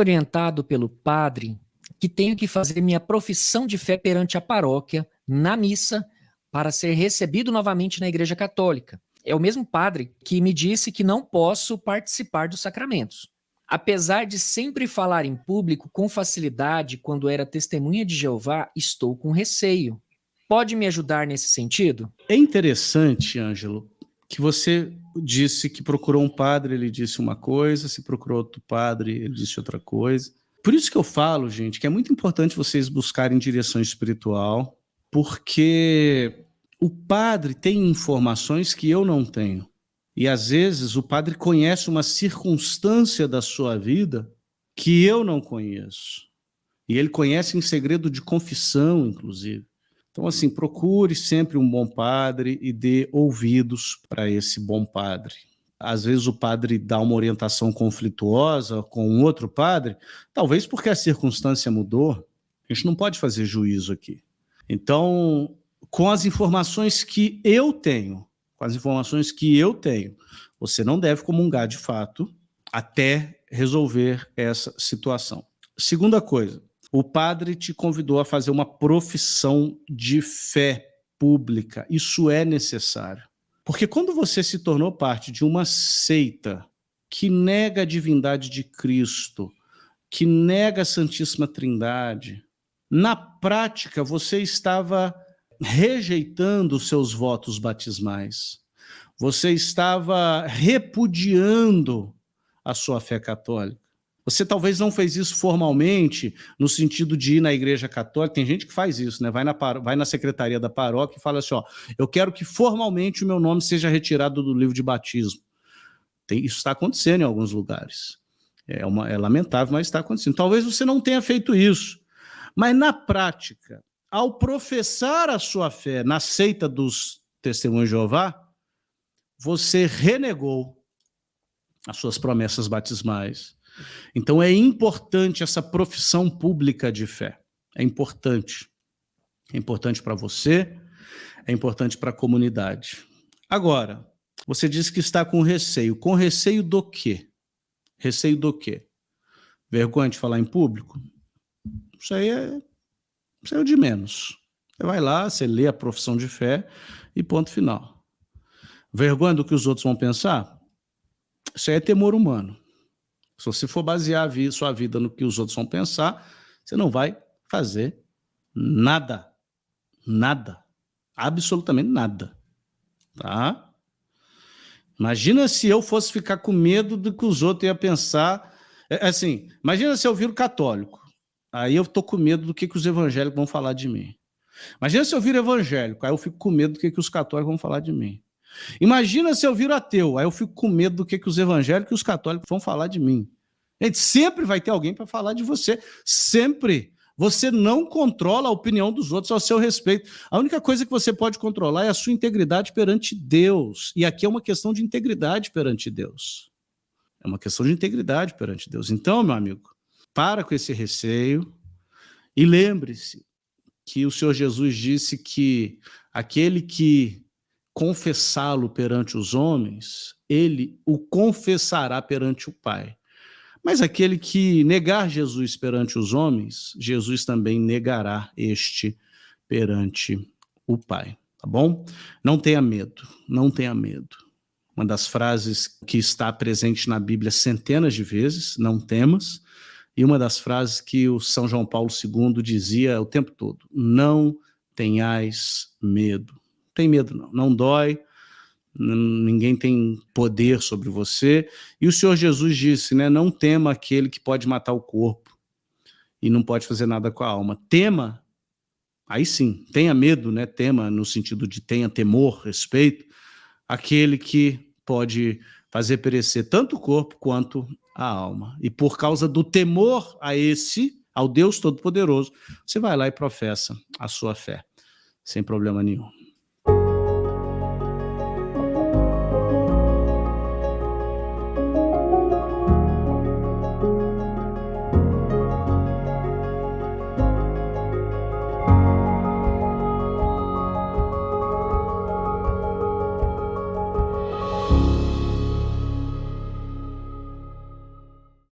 orientado pelo padre que tenho que fazer minha profissão de fé perante a paróquia, na missa, para ser recebido novamente na Igreja Católica. É o mesmo padre que me disse que não posso participar dos sacramentos. Apesar de sempre falar em público com facilidade quando era testemunha de Jeová, estou com receio. Pode me ajudar nesse sentido? É interessante, Ângelo, que você disse que procurou um padre, ele disse uma coisa, se procurou outro padre, ele disse outra coisa. Por isso que eu falo, gente, que é muito importante vocês buscarem direção espiritual, porque o padre tem informações que eu não tenho. E às vezes o padre conhece uma circunstância da sua vida que eu não conheço. E ele conhece em segredo de confissão, inclusive. Então, assim, procure sempre um bom padre e dê ouvidos para esse bom padre. Às vezes o padre dá uma orientação conflituosa com um outro padre, talvez porque a circunstância mudou. A gente não pode fazer juízo aqui. Então, com as informações que eu tenho, você não deve comungar de fato até resolver essa situação. Segunda coisa, o padre te convidou a fazer uma profissão de fé pública. Isso é necessário. Porque quando você se tornou parte de uma seita que nega a divindade de Cristo, que nega a Santíssima Trindade, na prática você estava rejeitando os seus votos batismais. Você estava repudiando a sua fé católica. Você talvez não fez isso formalmente, no sentido de ir na igreja católica. Tem gente que faz isso, né? Vai na secretaria da paróquia e fala assim, ó, eu quero que formalmente o meu nome seja retirado do livro de batismo. Isso está acontecendo em alguns lugares. É lamentável, mas está acontecendo. Talvez você não tenha feito isso. Mas na prática, ao professar a sua fé na seita dos Testemunhos de Jeová, você renegou as suas promessas batismais. Então é importante essa profissão pública de fé. É importante. É importante para você, é importante para a comunidade. Agora, você disse que está com receio. Com receio do quê? Receio do quê? Vergonha de falar em público? Isso aí é o de menos. Você vai lá, você lê a profissão de fé e ponto final. Vergonha do que os outros vão pensar? Isso aí é temor humano. Se você for basear sua vida no que os outros vão pensar, você não vai fazer nada. Nada. Absolutamente nada. Tá? Imagina se eu fosse ficar com medo do que os outros iam pensar. Assim, imagina se eu viro católico. Aí eu tô com medo do que os evangélicos vão falar de mim. Imagina se eu viro evangélico. Aí eu fico com medo do que os católicos vão falar de mim. Imagina se eu viro ateu, aí eu fico com medo do que os evangélicos e os católicos vão falar de mim. Gente, sempre vai ter alguém para falar de você, sempre. Você não controla a opinião dos outros ao seu respeito. A única coisa que você pode controlar é a sua integridade perante Deus. E aqui é uma questão de integridade perante Deus. É uma questão de integridade perante Deus. Então, meu amigo, para com esse receio e lembre-se que o Senhor Jesus disse que aquele que confessá-lo perante os homens, ele o confessará perante o Pai. Mas aquele que negar Jesus perante os homens, Jesus também negará este perante o Pai. Tá bom? Não tenha medo, não tenha medo. Uma das frases que está presente na Bíblia centenas de vezes, não temas, e uma das frases que o São João Paulo II dizia o tempo todo, não tenhais medo. Não tem medo não, não dói, ninguém tem poder sobre você. E o Senhor Jesus disse, né, não tema aquele que pode matar o corpo e não pode fazer nada com a alma. Tema, aí sim, tenha medo, né, tema no sentido de tenha temor, respeito, aquele que pode fazer perecer tanto o corpo quanto a alma. E por causa do temor ao Deus Todo-Poderoso, você vai lá e professa a sua fé, sem problema nenhum.